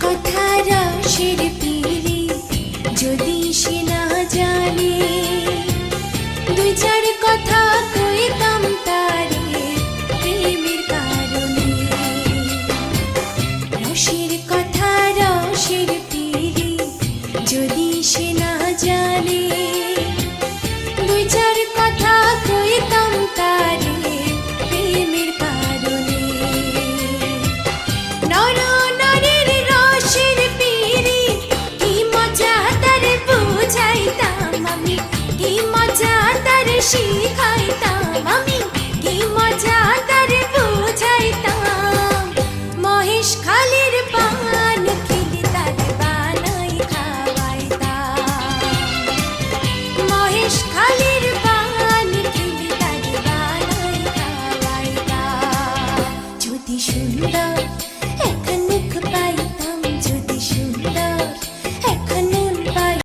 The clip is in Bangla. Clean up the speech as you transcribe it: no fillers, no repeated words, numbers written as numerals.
কথা রসের পীড়ি যদি সে না জানে, দুই চার কথা কইতাম তারে প্রেমের কারণে। রসের কথা রসের পীড়ি যদি সে না জানে, দুই চার কথা কইতাম তারে প্রেমের কারণে। নর নারীর রসের পীড়ি কি মজা তারে বুঝাইতাম আমি, কি মজা তারে শিখাইতাম আমি।